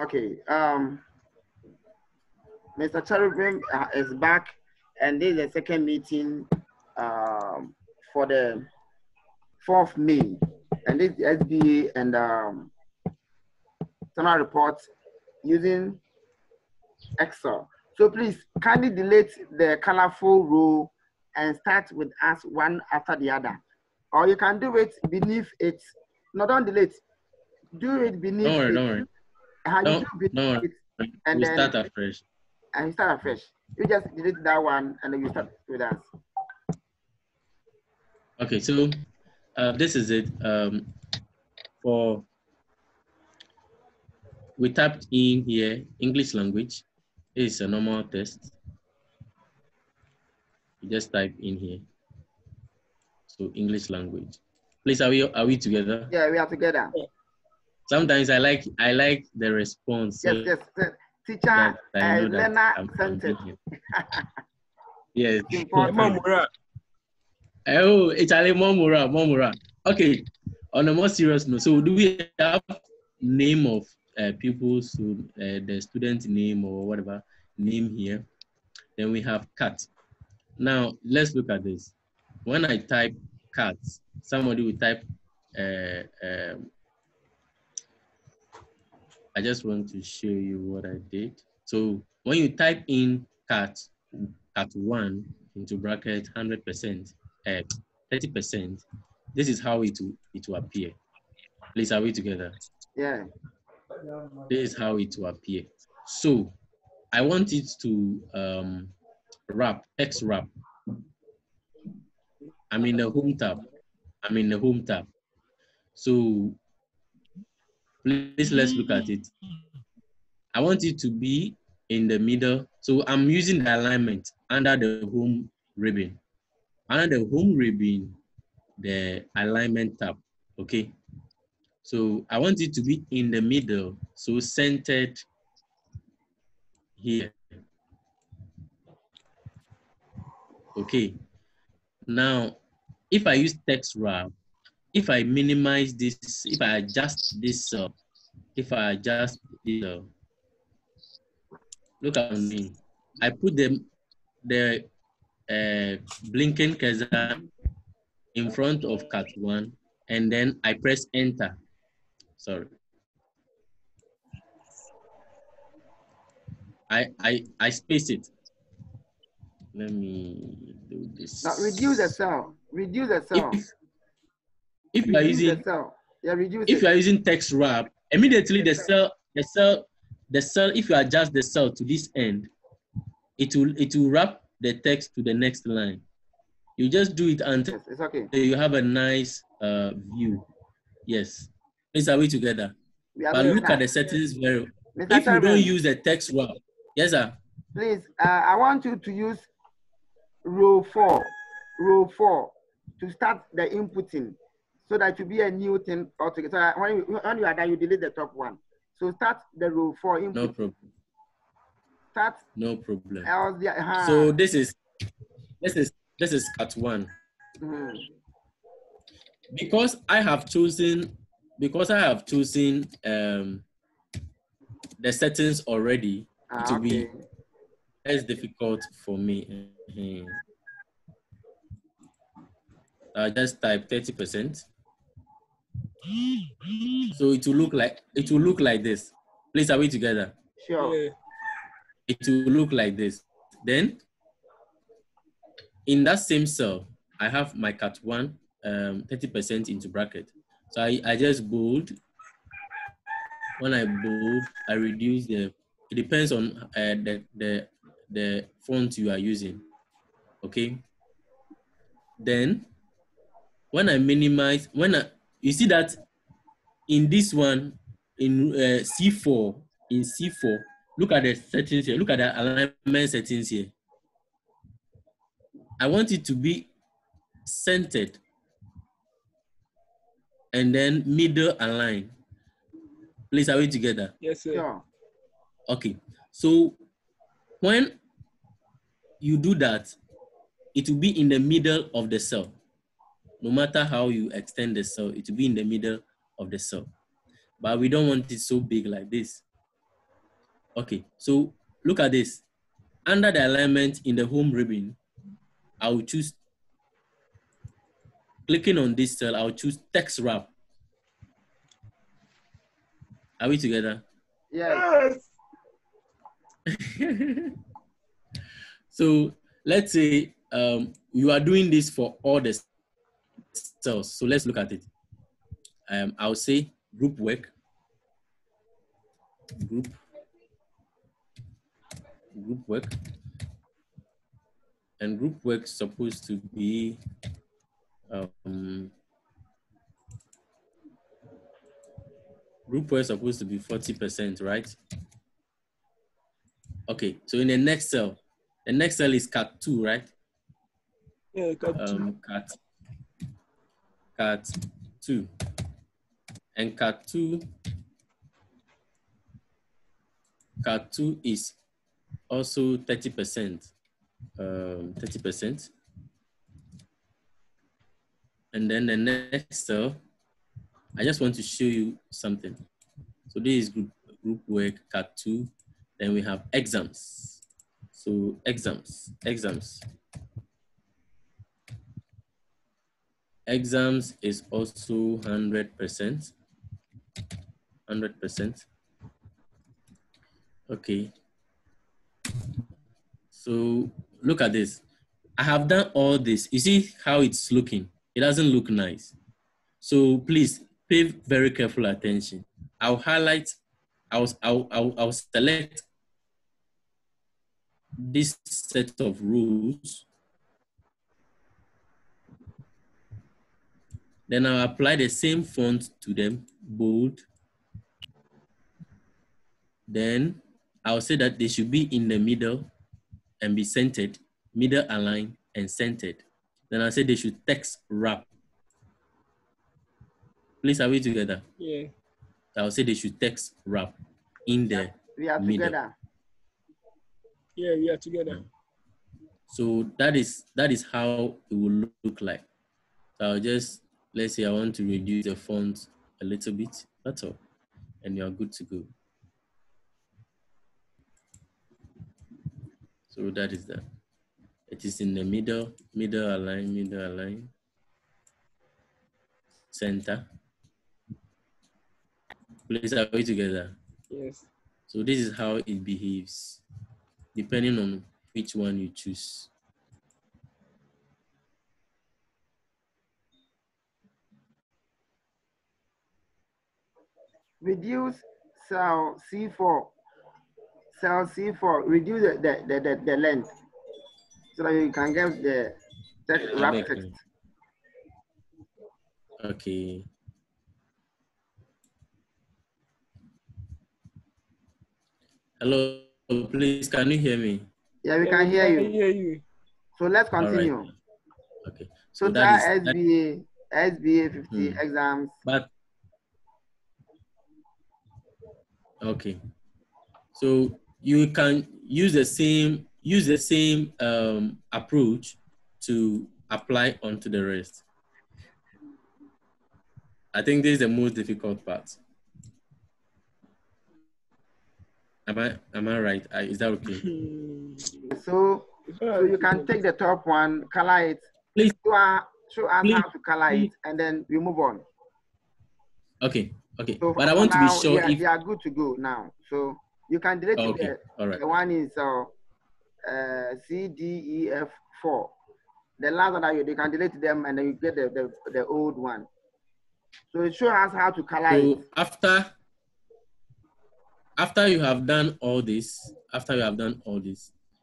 Okay. Mr. Cherubim is back, and this is the second meeting for the 4th May, and this is SBA and summary report using Excel. So please kindly delete the colorful row and start with us one after the other, or you can do it beneath it. No, don't delete. Do it beneath it. Don't worry. Don't worry. And we then start afresh. And you start afresh. You just delete that one and then you start with us. Okay, so this is it. We typed in here English language. It's a normal test. You just type in here. So English language. Please, are we together? Yeah, we are together. Sometimes I like the response. Yes, yes. Teacher Lena sent it. Yes. Oh, it's Ali Momura. Okay. On a more serious note, so do we have name of pupils, so the student name or whatever name here? Then we have cat. Now let's look at this. When I type cat, somebody will type. I just want to show you what I did. So when you type in cat 1 into bracket 100%, 30%, this is how it will appear. Please, are we together? Yeah. This is how it will appear. So I want it to wrap, text wrap. I'm in the home tab. So please, let's look at it. I want it to be in the middle. So I'm using the alignment under the home ribbon. Under the home ribbon, the alignment tab, okay? So I want it to be in the middle, so centered here. Okay. Now, if I use text wrap, if I minimize this, if I adjust this cell, look at me. I put the blinking cursor in front of cat 1, and then I press enter. Sorry. I space it. Let me do this. Now reduce the cell. Reduce the cell. If you are using the cell. Yeah, reduce if you are using text wrap, immediately the cell, if you adjust the cell to this end, it will wrap the text to the next line. You just do it until it's okay. You have a nice view. Yes. Please, are we together? But look at the settings very well. If you don't use the text wrap, yes, sir. Please, I want you to use row 4 to start the inputting, so that will be a new thing altogether. So when you are done, you delete the top one. So start the row 4 input. No problem. Start. No problem. So this is cat 1. Mm-hmm. Because I have chosen the settings already, it will be less difficult for me. I'll just type 30%. So it will look like this. Please, are we together? Sure. It will look like this. Then in that same cell, I have my cat 1 30% into bracket. So I just bold. When I bold, I reduce the. It depends on the font you are using. Okay. Then when I minimize, you see that in this one, in C4, look at the settings here. Look at the alignment settings here. I want it to be centered and then middle align. Please, are we together? Yes, sir. Sure. Okay. So when you do that, it will be in the middle of the cell. No matter how you extend the cell, it will be in the middle of the cell. But we don't want it so big like this. Okay, so look at this. Under the alignment in the home ribbon, I will choose, clicking on this cell, I'll choose text wrap. Are we together? Yes. So let's say you are doing this for all the cells. So let's look at it. I'll say group work, group work, and group work is supposed to be group work is supposed to be 40%, right? Okay, so in the next cell is cat 2, right? Yeah, cat 2. Cat 2. And cat 2 is also 30%. 30%. And then the next cell, I just want to show you something. So this is group work, cat 2. Then we have exams. So exams. Exams is also 100%. 100%. Okay. So look at this. I have done all this. You see how it's looking? It doesn't look nice. So please pay very careful attention. I'll highlight, I'll select this set of rules. Then I'll apply the same font to them, bold. Then I'll say that they should be in the middle and be centered, middle aligned and centered. Then I'll say they should text wrap. Please, are we together? Yeah. I'll say they should text wrap in the We are middle. together. Yeah, we are together. So that is how it will look like. So I'll just, let's say I want to reduce the font a little bit, that's all. And you're good to go. So that is that. It is in the middle align, center. Please, are we together? Yes. So this is how it behaves, depending on which one you choose. Reduce cell C4. Cell C4. Reduce the length so that you can get the text wrap text. Okay. Hello, please, can you hear me? Yeah, we can hear you. Hear you. So let's continue. Right. Okay. So Total that is SBA 50 exams. But okay. So you can use the same approach to apply onto the rest. I think this is the most difficult part. Am I right? Is that okay? So you can take the top one, color it. Please show us how to color it, and then we move on. Okay. So but I want to be sure if they are good to go now. So you can delete okay. All right. The one is CDEF4. The last one that you can delete them, and then you get the old one. So it shows us how to color it. After you have done all this,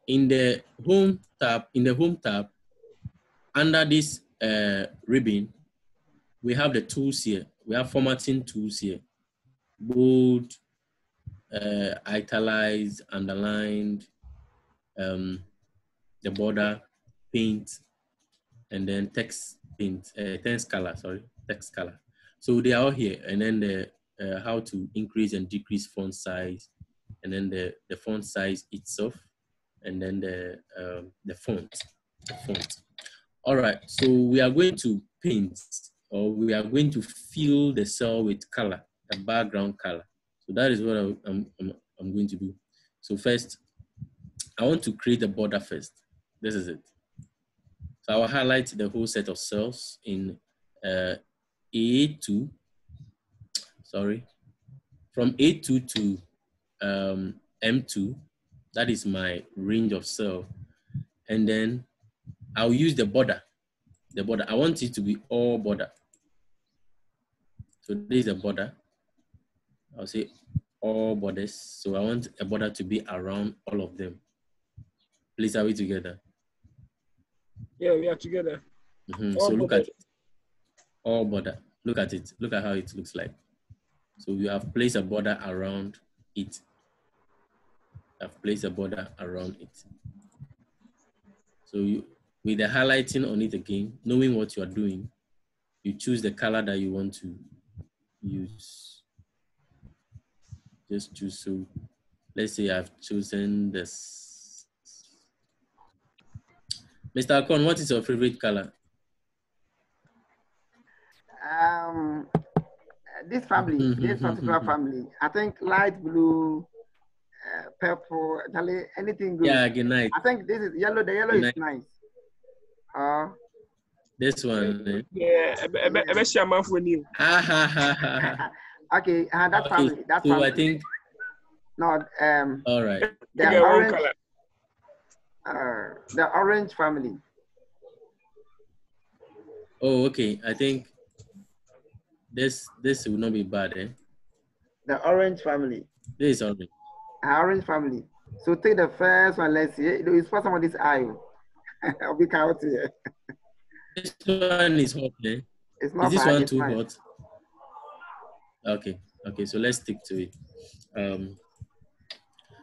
in the home tab, under this ribbon, we have the tools here. We have formatting tools here. Bold, italicized, underlined, the border, paint, and then text color. So they are all here. And then the how to increase and decrease font size, and then the font size itself, and then the font. All right, so we are going to paint, or we are going to fill the cell with color, the background color. So that is what I'm going to do. So first, I want to create a border first. This is it. So I will highlight the whole set of cells in A2, sorry, from A2 to M2. That is my range of cell. And then I'll use the border. The border, I want it to be all border. So this is a border. I'll say all borders. So I want a border to be around all of them. Please, are we together? Yeah, we are together. So look at it. All border. Look at it. Look at how it looks like. So you have placed a border around it. I've placed a border around it. So you, with the highlighting on it again, knowing what you are doing, you choose the color that you want to use. Just choose. So let's say I've chosen this. Mr. Akon, what is your favorite color? This family, this particular family, I think light blue, purple, anything good. Yeah, good night. I think this is yellow. The yellow is nice. This one. Yeah, I bet you man for you. Okay, that family. That so family. I think. No. All right. The orange. The orange family. Oh, okay. I think this will not be bad, eh? The orange family. This is orange. Orange family. So take the first one. Let's see. It's for some of this eye. I'll be counting here. This one is hot, eh? It's not is this bad, one too nice. hot? Okay. Okay. So let's stick to it.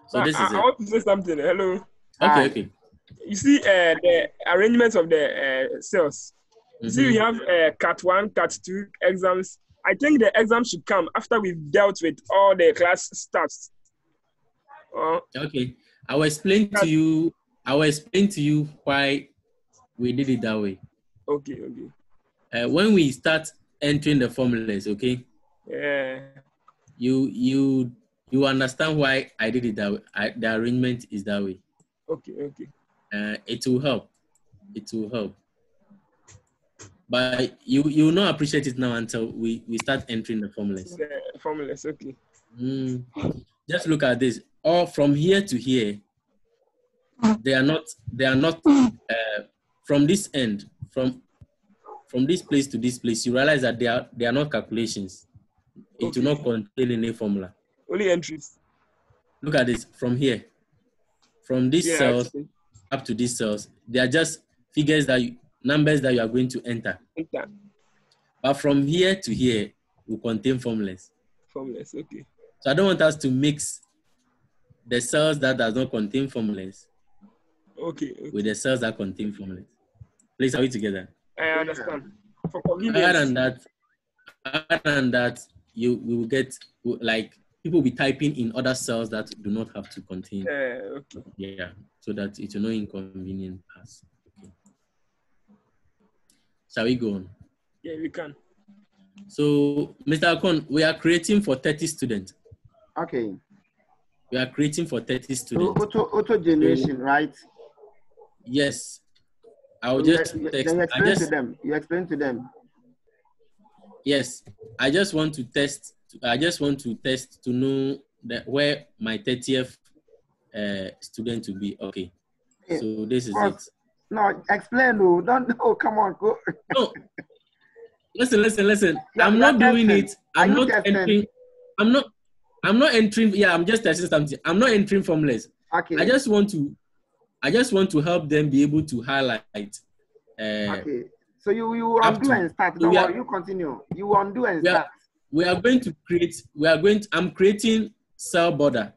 So this is it. I want to say something. Hello. Okay. Okay. You see the arrangement of the cells. You see, we have Cat 1, Cat 2 exams. I think the exam should come after we've dealt with all the class stuffs. Okay. I will explain to you. I will explain to you why we did it that way. Okay. When we start entering the formulas, okay? Yeah. You understand why I did it that way. The arrangement is that way. Okay. It will help. It will help. But you will not appreciate it now until we start entering the formulas. The formulas, okay. Just look at this. All from here to here, they are not from this end, from this place to this place. You realize that they are not calculations. It will not contain any formula. Only entries. Look at this from here, from these cells up to these cells. They are just figures numbers that you are going to enter. But from here to here will contain formulas. Formulas, okay. So I don't want us to mix the cells that does not contain formulas with the cells that contain formulas. Please, are we together? I understand. For convenience. Other than that, we will get, like, people will be typing in other cells that do not have to contain. Okay. Yeah, so that it will not inconvenience us. Okay. Shall we go on? Yeah, we can. So, Mr. Akon, we are creating for 30 students. Okay. We are creating for 30 students. So, auto generation, right? Yes. I'll so just text. You explain to them. Yes. I just want to test to know where my 30th student will be. Okay. So this is it. No, explain. No, don't. No, come on, go. No. Listen. I'm not doing it. I'm not entering. I'm not entering. Yeah, I'm just testing something. I'm not entering formulas. Okay. I just want to help them be able to highlight. Okay. So you undo and start. No, you continue. You undo and start. We are going to create. I'm creating cell border.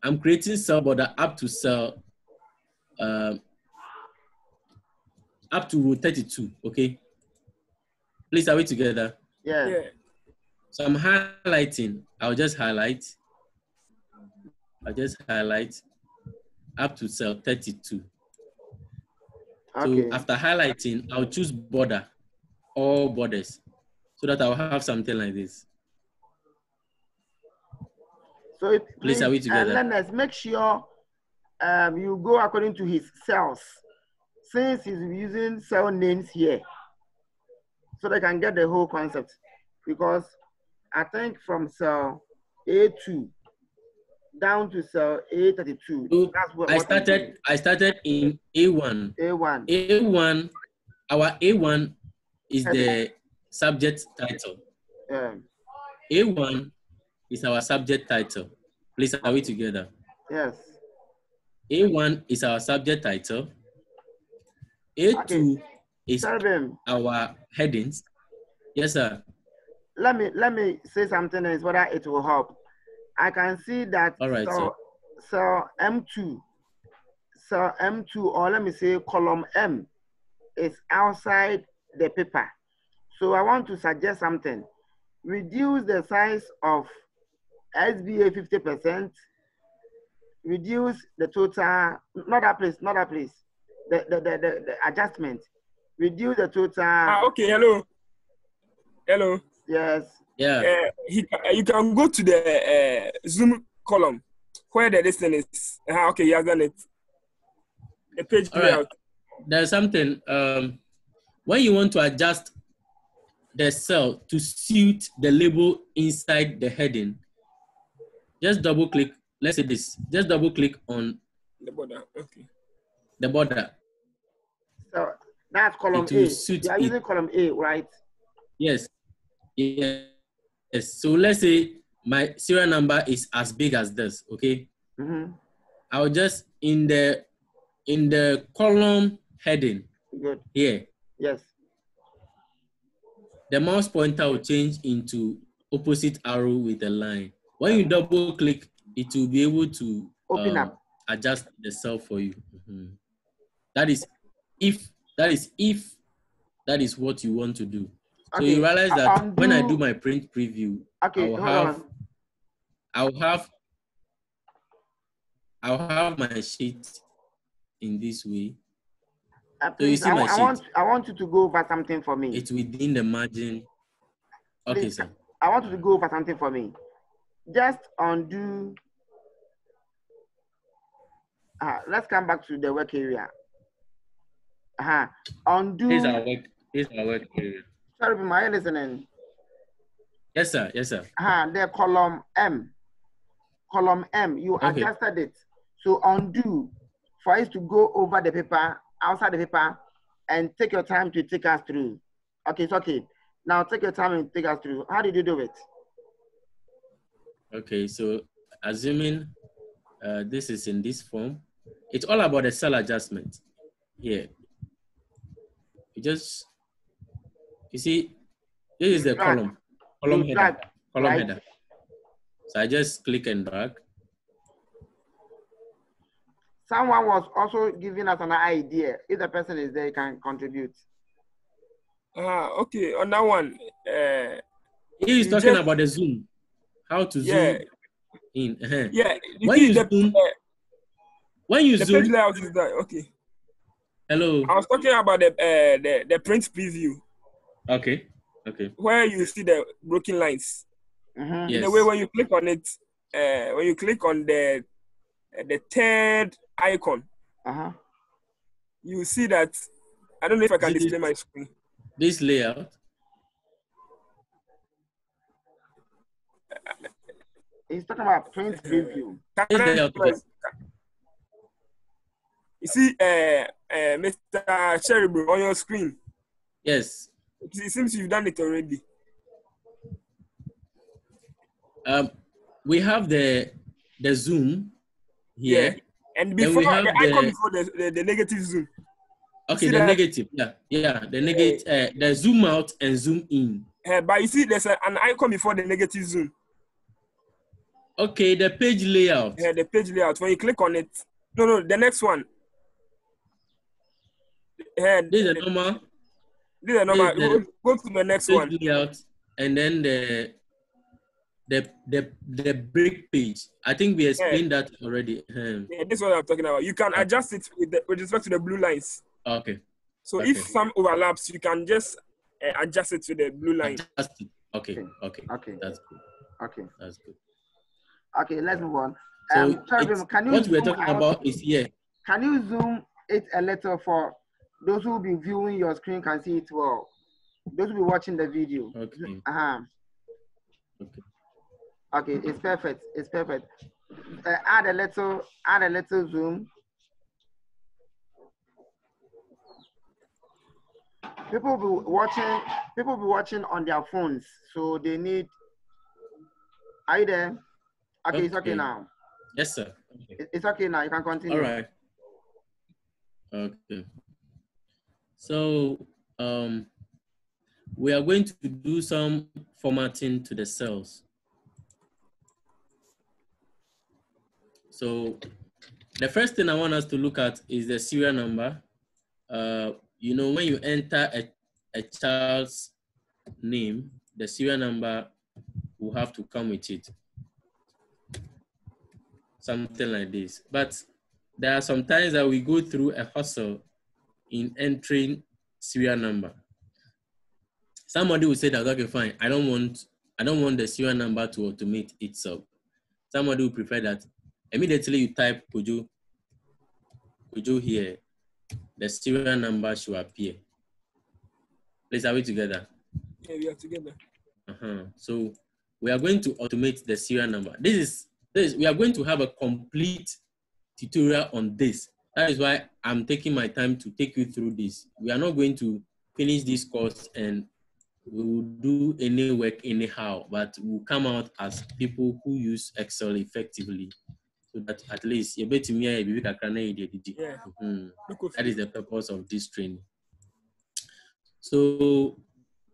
I'm creating cell border up to cell. Up to row 32. Okay. Please, are we together? Yeah. So I'm highlighting. I'll just highlight up to cell 32. Okay. So after highlighting, I'll choose border, all borders, so that I'll have something like this. So Please, are we together? learners, make sure you go according to his cells, since he's using cell names here, so they can get the whole concept. Because I think from cell A2 down to cell A32, So that's what I started in A1. A1. A1, our A1 is the subject title. A1 is our subject title. Please, are we together? Yes. A1 is our subject title. A2 is our headings. Yes, sir. Let me say something else, whether it will help. I can see that cell M2, or let me say column M, is outside the paper. So I want to suggest something. Reduce the size of SBA 50%. Reduce the total, not that place. The adjustment. Reduce the total. Okay, hello. Yes. Yeah. You can go to the Zoom column where the distance is. Okay, you have done it. The page layout. Right. There's something. When you want to adjust the cell to suit the label inside the heading, just double click. Let's say this. Just double click on the border. Okay. The border. So that's column A. You are using column A, right? Yes. Yes. So let's say my serial number is as big as this. Okay. I'll just in the column heading. Good. Here. Yes. The mouse pointer will change into opposite arrow with a line. When you double click, it will be able to open up, adjust the cell for you. That is if that is what you want to do. So you realize that when I do my print preview, I'll have my sheet in this way. So you see my sheet. I want you to go over something for me. It's within the margin. Okay, please, sir. I want you to go over something for me. Just undo. Let's come back to the work area. Undo. Here's our work area. Sorry, am I listening? Yes, sir. Yes, sir. The column M. Column M, you adjusted it. So undo for it to go over the paper, outside the paper, and take your time to take us through. Okay, it's okay. Now take your time and take us through. How did you do it? Okay, so assuming this is in this form, it's all about the cell adjustment. Here. You see, this is the column header. So I just click and drag. Someone was also giving us an idea. If the person is there, you can contribute. Okay, on that one. He is talking about the zoom. How to zoom in. Yeah. When you zoom, the page layout is that. Okay. Hello. I was talking about the print preview. Okay. Where you see the broken lines. Yes. In a way, when you click on it, when you click on the third icon, you see that. I don't know if I can display my screen. This layout. He's talking about print preview. You see, Mr. Cherubim on your screen. Yes. It seems you've done it already. We have the zoom here. Yeah. And before the icon before the negative zoom. Okay, the negative. Yeah. The negative. The zoom out and zoom in. But you see, there's an icon before the negative zoom. Okay, the page layout. Yeah, the page layout. When you click on it, no, the next one. This is a normal. This is a normal. Go to the next one. Layout, and then the break page. I think we explained that already. Yeah, this is what I'm talking about. You can adjust it with respect to the blue lines. Okay. So if some overlaps, you can just adjust it to the blue line. Okay. That's good. Okay. That's good. Okay, let's move on. So Sorry, can you what we're zoom talking out? about is here. Can you zoom it a little for those who will be viewing your screen can see it well? Those who will be watching the video. Okay. Okay. Okay, it's perfect. It's perfect. Add a little zoom. People will be watching on their phones, so they need. Are you there? Okay, it's okay now. Yes, sir. Okay. It's okay now. You can continue. All right. Okay. So we are going to do some formatting to the cells. So the first thing I want us to look at is the serial number. You know, when you enter a child's name, the serial number will have to come with it. Something like this. But there are some times that we go through a hustle in entering serial number. Somebody will say that, okay, fine, I don't want the serial number to automate itself. Somebody will prefer that immediately you type Kojo here, the serial number should appear. Please, are we together? Yeah, we are together. So we are going to automate the serial number. We are going to have a complete tutorial on this. That is why I'm taking my time to take you through this. We are not going to finish this course and we will do any work anyhow, but we'll come out as people who use Excel effectively. So that at least that is the purpose of this training. So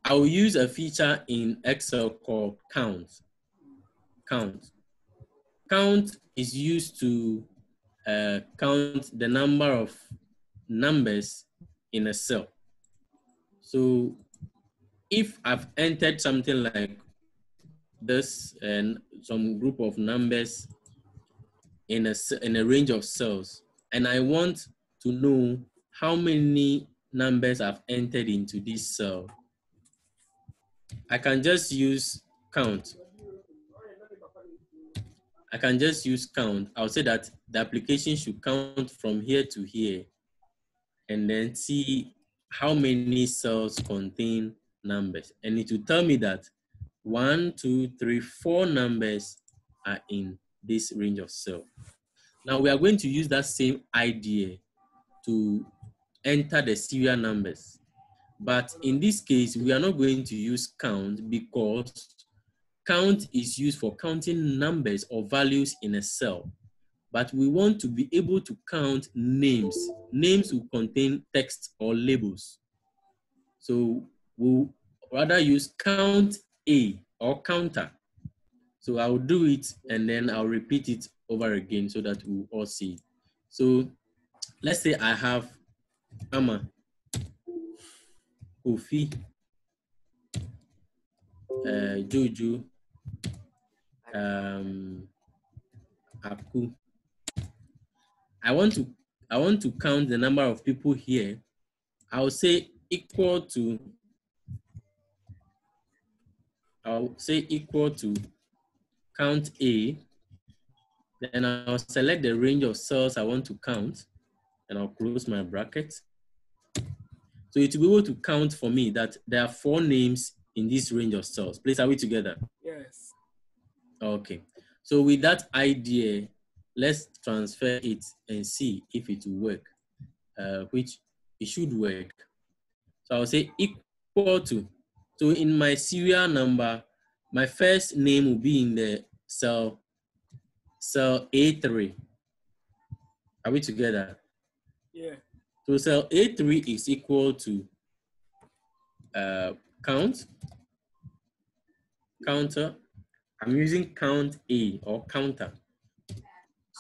I will use a feature in Excel called count. Count is used to count the number of numbers in a cell. So if I've entered something like this and some group of numbers in a range of cells, and I want to know how many numbers I've entered into this cell, I can just use count. I'll say that the application should count from here to here and then see how many cells contain numbers. And it will tell me that 1, 2, 3, 4 numbers are in this range of cell. Now we are going to use that same idea to enter the serial numbers. But in this case, we are not going to use count because count is used for counting numbers or values in a cell. But we want to be able to count names. Names will contain text or labels. So we'll rather use count A or counter. So I'll do it and then I'll repeat it over again so that we'll all see it. So let's say I have Ama, Kofi, Jojo, Aku. I want to count the number of people here. I'll say equal to count A. Then I'll select the range of cells I want to count and I'll close my bracket. So it will be able to count for me that there are 4 names in this range of cells. Please, are we together? Yes. Okay. So with that idea, let's transfer it and see if it will work, which it should work. So I'll say equal to. So in my serial number, my first name will be in the cell A3. Are we together? Yeah. So cell A3 is equal to counter. I'm using count A or counter.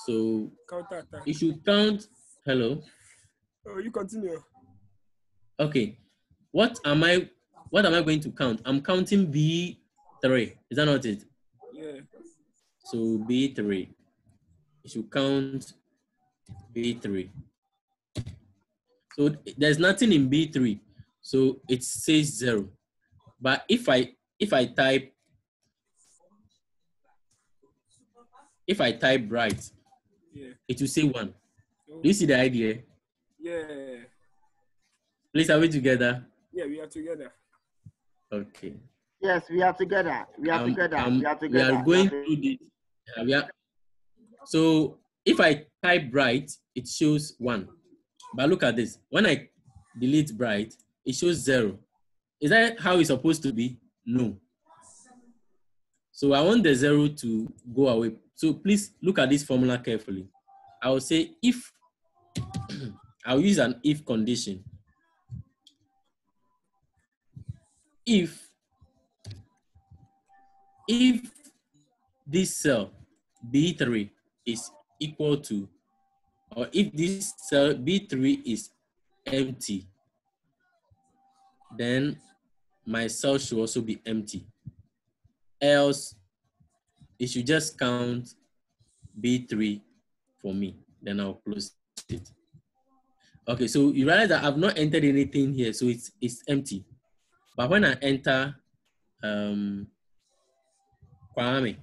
So Counter. you should count. Hello. Oh, you continue. Okay. What am I going to count? I'm counting B3. Is that not it? Yeah. So B3. You should count B3. So there's nothing in B3. So it says 0. But if I type if I type bright, Yeah. it will say 1. Do you see the idea? Yeah. Please, are we together? Yeah, we are together. Okay. Yes, we are together. We are together. We are We together. are going through this. So if I type bright, it shows 1. But look at this. When I delete bright, it shows 0. Is that how it's supposed to be? No. So I want the 0 to go away. So please look at this formula carefully. I will say if, I'll use an if condition. If this cell B3 is equal to, or if this cell B3 is empty, then my cell should also be empty. Else, it should just count B3 for me. Then I'll close it. Okay, so you realize that I've not entered anything here, so it's empty. But when I enter Kwame,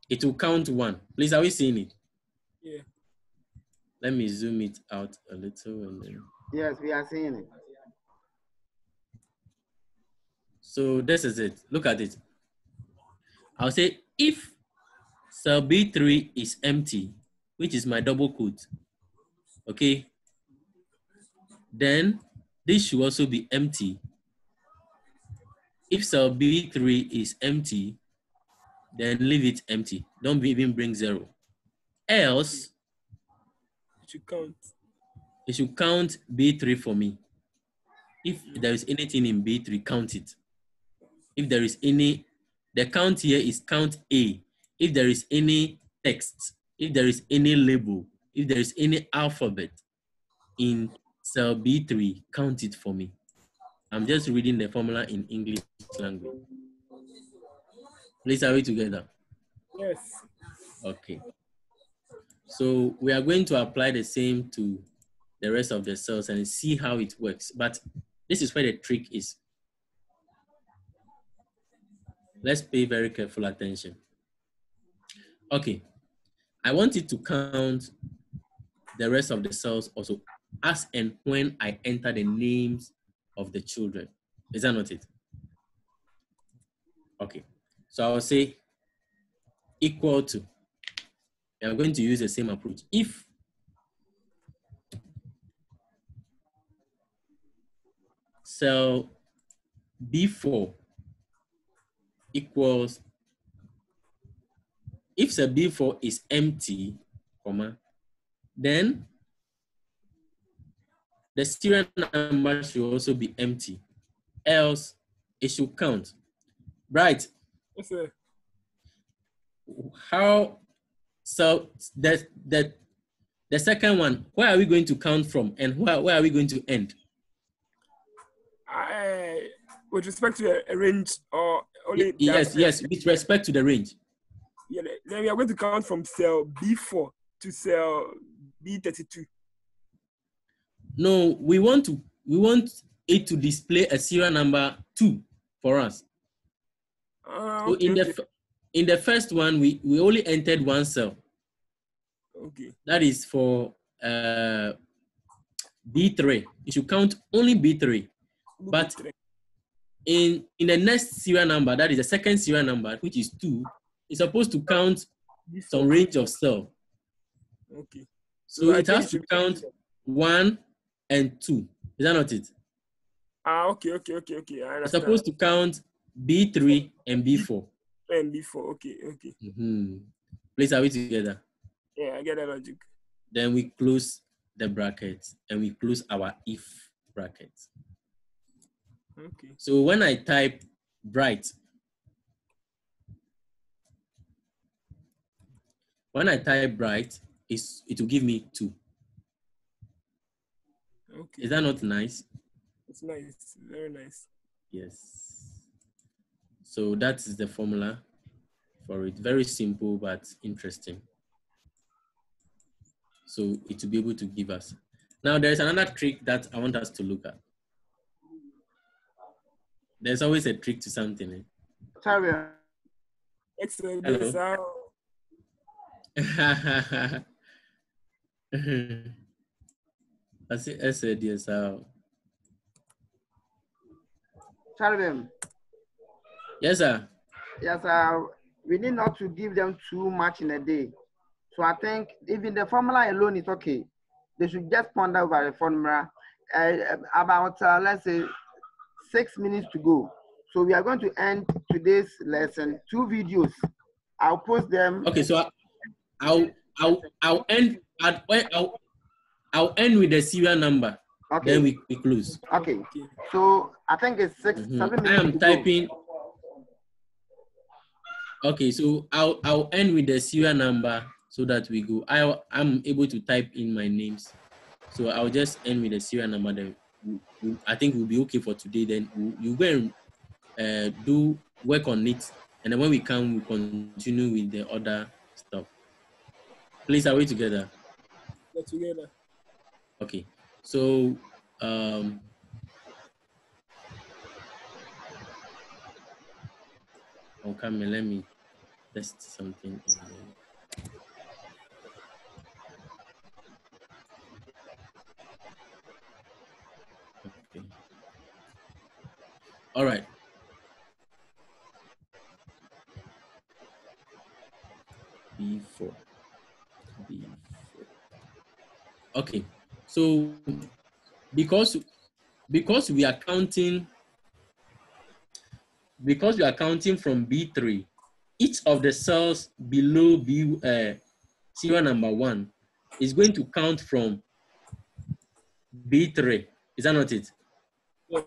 it will count 1. Please, are we seeing it? Yeah. Let me zoom it out a little. And then... Yes, we are seeing it. So this is it. Look at it. I'll say if cell B3 is empty, which is my double quote, okay, then this should also be empty. If cell B3 is empty, then leave it empty. Don't even bring 0. Else, it should count B3 for me. If there is anything in B3, count it. If there is any, the count here is count A. If there is any text, if there is any label, if there is any alphabet in cell B3, count it for me. I'm just reading the formula in English language. Please, are we together? Yes. Okay. So we are going to apply the same to the rest of the cells and see how it works. But this is where the trick is. Let's pay very careful attention. Okay. I want it to count the rest of the cells also as and when I enter the names of the children. Is that not it? Okay. So I'll say equal to. We are going to use the same approach. If cell B4 equals, if cell B4 is empty, comma, then the serial number should also be empty. Else, it should count. Right? Yes, sir. How, so the second one, where are we going to count from and where are we going to end? With respect to a range or only... Yes, with respect to the range. Yeah, then we are going to count from cell B4 to cell B32. No, we want it to display a serial number 2 for us. So in the first one, we only entered 1 cell. Okay. That is for B3. You should count only B3. But in the next serial number, that is the second serial number, which is 2, it's supposed to count some range of cell. Okay. So it has to count 1 and 2. Is that not it? Okay. I understand. It's supposed to count B3 and B4. And B4, okay. Mm-hmm. Please, are we together? Yeah, I get that logic. Then we close the brackets and we close our if brackets. Okay. So when I type bright, it will give me 2. Okay. Is that not nice? It's nice, very nice. Yes. So that is the formula for it. Very simple but interesting. So it will be able to give us. Now there is another trick that I want us to look at. There's always a trick to something. Eh? Sorry. Excellent. Hello. I said yes. Sorry. Yes, sir. Yes, we need not to give them too much in a day. So I think even the formula alone is okay. They should just ponder over the formula. About let's say 6 minutes to go. So we are going to end today's lesson. 2 videos. I'll post them. Okay, so I'll end at I'll end with the serial number. Okay. Then we close. Okay. So I think it's 7 minutes. I am typing. Okay, so I'll end with the serial number so that we go. I'm able to type in my names. So I'll just end with the serial number. Then I think we'll be okay for today. Then you go and do work on it, and then when we come, we'll continue with the other stuff. Please, are we together? We're together. Okay. So okay, let me test something in there. Okay. All right. B4. Okay. So because we are counting from B3, each of the cells below serial number 1 is going to count from B3. Is that not it? Yeah.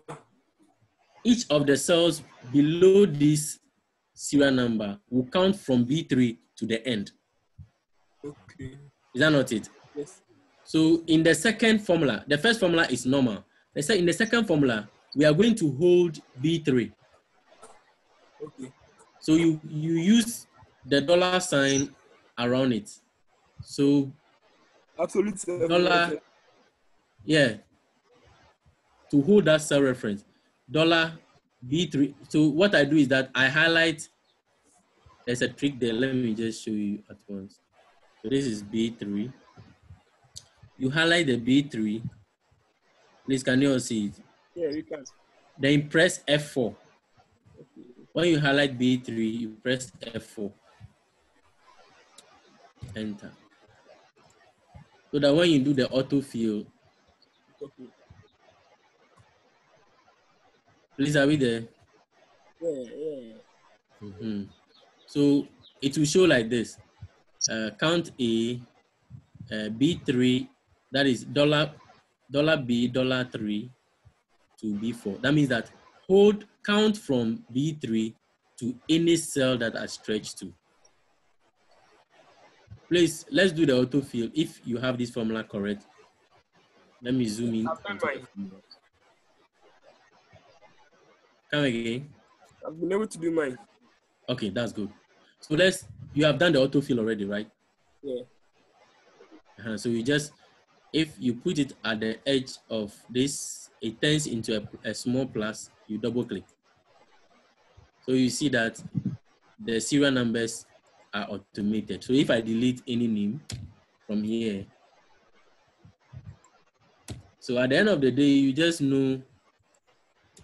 Each of the cells below this serial number will count from B3 to the end. Okay. Is that not it? Yes. So in the second formula, the first formula is normal. In the second formula, we are going to hold B3. Okay. So you use the dollar sign around it. So absolute dollar, yeah, to hold that cell reference, dollar B3. So what I do is that I highlight. There's a trick there. Let me just show you at once. So this is B3. You highlight the B3. Please, can you all see it? Yeah, we can. Then press F4. When you highlight B3, you press F4. Enter. So that when you do the autofill, Okay. please, are we there? Yeah. So it will show like this. Count A, B3, that is $B, $3 to B4. That means that count from B3 to any cell that are stretched to. Please, let's do the autofill. If you have this formula correct, let me zoom in. Come again. I've been able to do mine. Okay, that's good. So you have done the autofill already, right? Yeah. So you just, if you put it at the edge of this, it turns into a small plus, you double click. So you see that the serial numbers are automated. So if I delete any name from here, so at the end of the day, you just know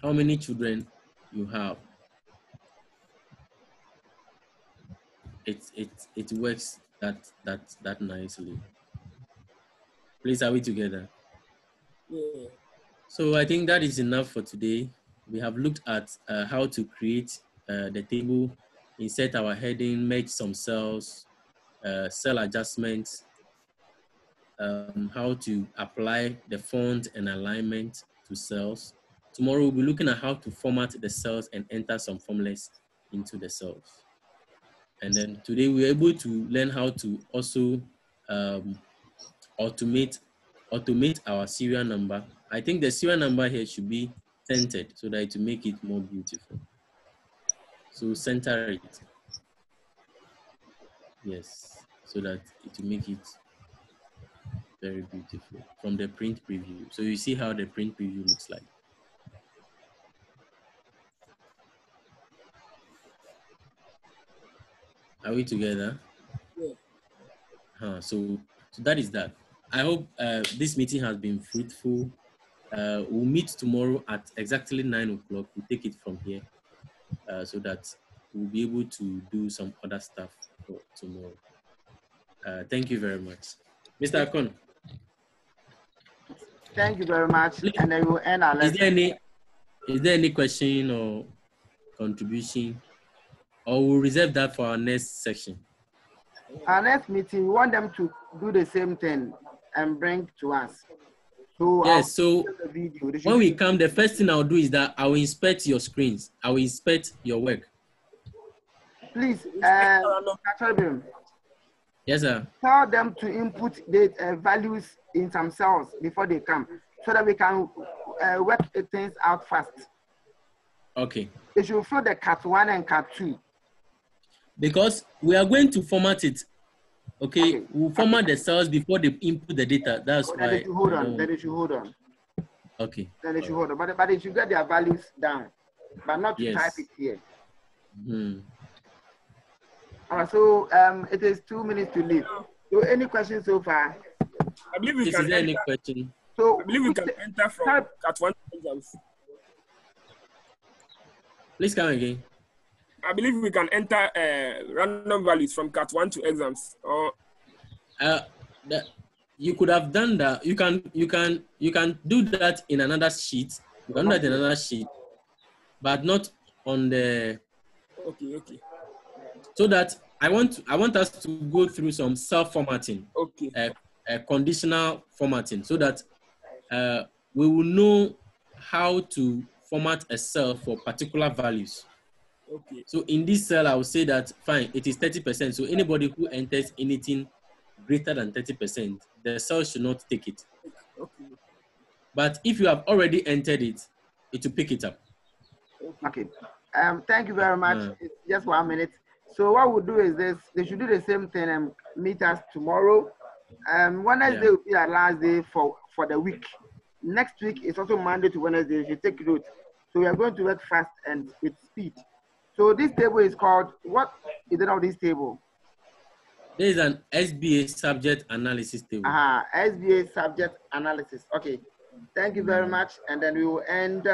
how many children you have. It works that nicely. Please, are we together? Yeah. So I think that is enough for today. We have looked at how to create the table, insert our heading, make some cells, cell adjustments, how to apply the font and alignment to cells. Tomorrow we'll be looking at how to format the cells and enter some formulas into the cells. And then today we're able to learn how to also automate our serial number. I think the serial number here should be centered so that it will make it more beautiful. So center it. Yes, so that it will make it very beautiful from the print preview. So you see how the print preview looks like. Are we together? Yeah. So that is that. I hope this meeting has been fruitful. We'll meet tomorrow at exactly 9 o'clock. We'll take it from here so that we'll be able to do some other stuff for tomorrow. Thank you very much. Mr. Akon. Thank you very much. Please, and then we'll end our lesson. Is there any question or contribution? Or we'll reserve that for our next section? Our next meeting, we want them to do the same thing and bring to us. So yes, so the video. when we come, the first thing I'll do is that I will inspect your screens. I will inspect your work. Please, yes, sir. Tell them to input the values in some cells before they come, so that we can work things out fast. Okay. They should fill the cat 1 and cat 2. Because we are going to format it. Okay, we'll format the cells before they input the data. That's why. Then they should hold on. Then they should hold on. Okay. Then they should hold on. But they should get their values down, but not to type it here. All right, so it is 2 minutes to leave. So any questions so far? I believe we can. Is there any question? So I believe we can enter from cat 1 exams. Please come again. I believe we can enter random values from cat 1 to exams. Or you could have done that. You can do that in another sheet. You can do that in another sheet, but not on the. Okay. So that I want us to go through some self-formatting. Okay. Conditional formatting, so that we will know how to format a cell for particular values. Okay. So in this cell, I will say that fine, it is 30%. So anybody who enters anything greater than 30%, the cell should not take it. Okay. But if you have already entered it, it will pick it up. Okay. Thank you very much. It's just 1 minute. So what we'll do is this: they should do the same thing and meet us tomorrow. Wednesday will be our last day for the week. Next week is also Monday to Wednesday. You should take note. So we are going to work fast and with speed. So this table is called, what is the name of this table? There is an SBA subject analysis table. SBA subject analysis. Okay. Thank you very much. And then we will end